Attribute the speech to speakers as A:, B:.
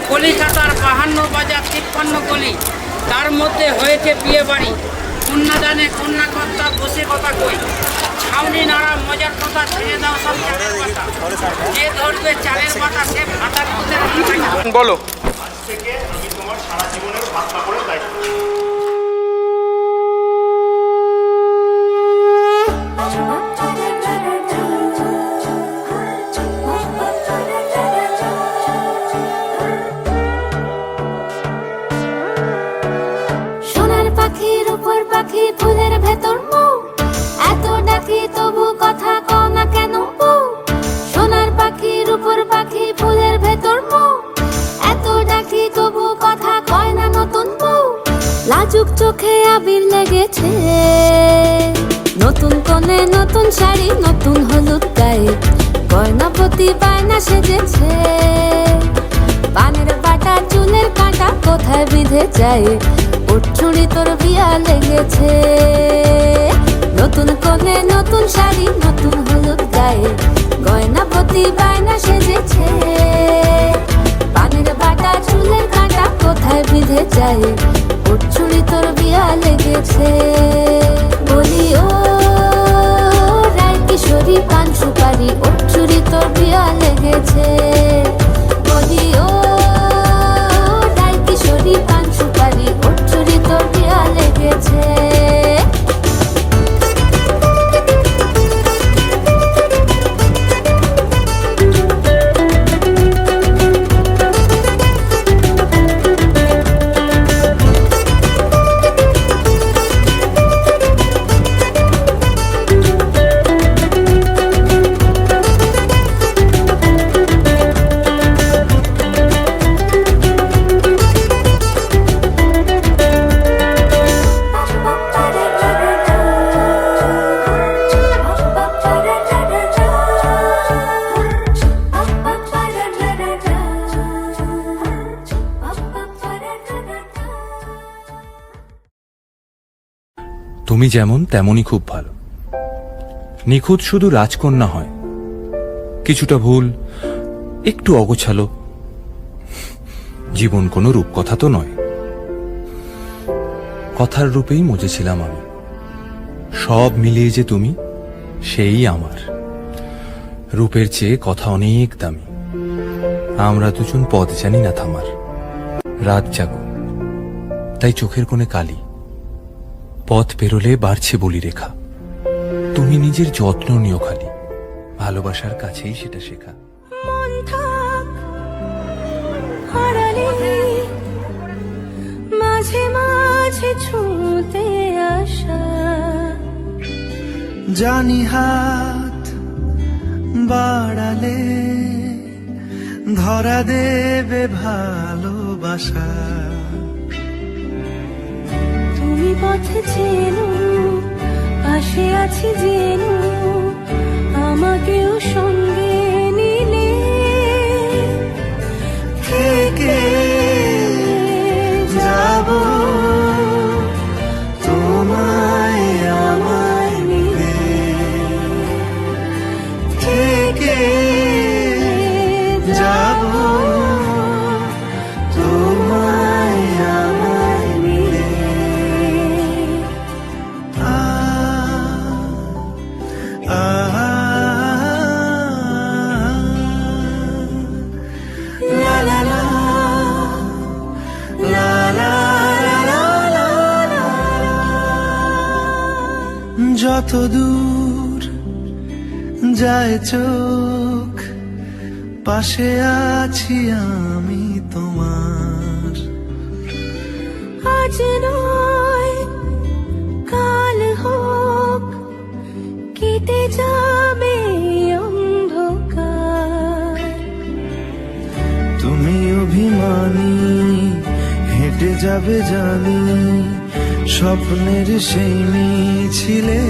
A: কলিকাতার 52 বাজার 53 গলি, তার মধ্যে হয়েছে বিয়ে বাড়ি। কন্যাদানে কন্যাকর্তা বসে কথা কই, ছাউনি নাড়া মজার কথা, ছেড়ে দাও সব চালের পাতা। যে ধরবে চালের পাতা সে ভাতার মধ্যে বলো।
B: থেকে আমি তোমার সারা জীবনের ভাবনা করে দায়িত্ব।
C: পাখি ফুলের ভেতর মৌ, এত ডাকি তবু কথা কও না কেন বউ। সোনার পাখির উপর পাখি ফুলের ভেতর মৌ, এত ডাকি তবু কথা কয় না নতুন বউ। লাজুক চোখে আবির লেগেছে, নতুন কোণে নতুন শাড়ি, নতুন হলুদ গায়ে, গয়না প্রতি বায়না সেজেছে। পানের বাটা চুলের কাঁটা কোথায় বিঁধে যায়, চুড়ি তোর বিয়া লেগেছে। নতুন কোণে নতুন শাড়ি, নতুন হলুদ গায়ে, গয়না প্রতি বায়না সেজেছে। পানের বাটা চুলের কাঁটা কোথায় বিঁধে যায়, চুড়ি তোর বিয়া লেগেছে। বলি ও রায় কিশোরী পান সুপারি, চুড়ি তোর বিয়া লেগেছে। বলি ও রায় কিশোরী পান সুপারি, চুড়ি তোর বিয়া লেগেছে।
D: তুমি যেমন তেমনই খুব ভালো। নিখুঁত শুধু রাজকন্যা হয়, কিছুটা ভুল, একটু অগোছালো। জীবন কোনো রূপকথা তো নয়, কথার রূপেই মজেছিলাম আমি। সব মিলিয়ে যে তুমি, সেই আমার। রূপের চেয়ে কথা অনেক দামি। আমরা দুজন পথ জানি না থামার। রাত জাগো, তাই চোখের কোণে কালি। পথ পেরোলে বাড়ছে বলি রেখা। তুমি নিজের যত্ন নিও খালি, ভালোবাসার কাছেই সেটা শেখা।
C: মাঝে মাঝে ছুঁতে আসা,
E: জানি হাত বাড়ালে ধরা দেবে ভালোবাসা।
C: তুমি পথে চেনো, পাশে আছি জেনো, আমাকেও সঙ্গে নিলে
E: থেকে যাব তোমায় আমায় মিলে, থেকে যাব তোমায় আমায় মিলে। যত দূর যায় চোখ, পাশে আছি আমি তোমার।
C: আজ নয় কাল হোক, কেটে যাবে অন্ধকার।
E: তুমি অভিমানী, হেঁটে যাবে জানি, স্বপ্নের সেই মিছিলে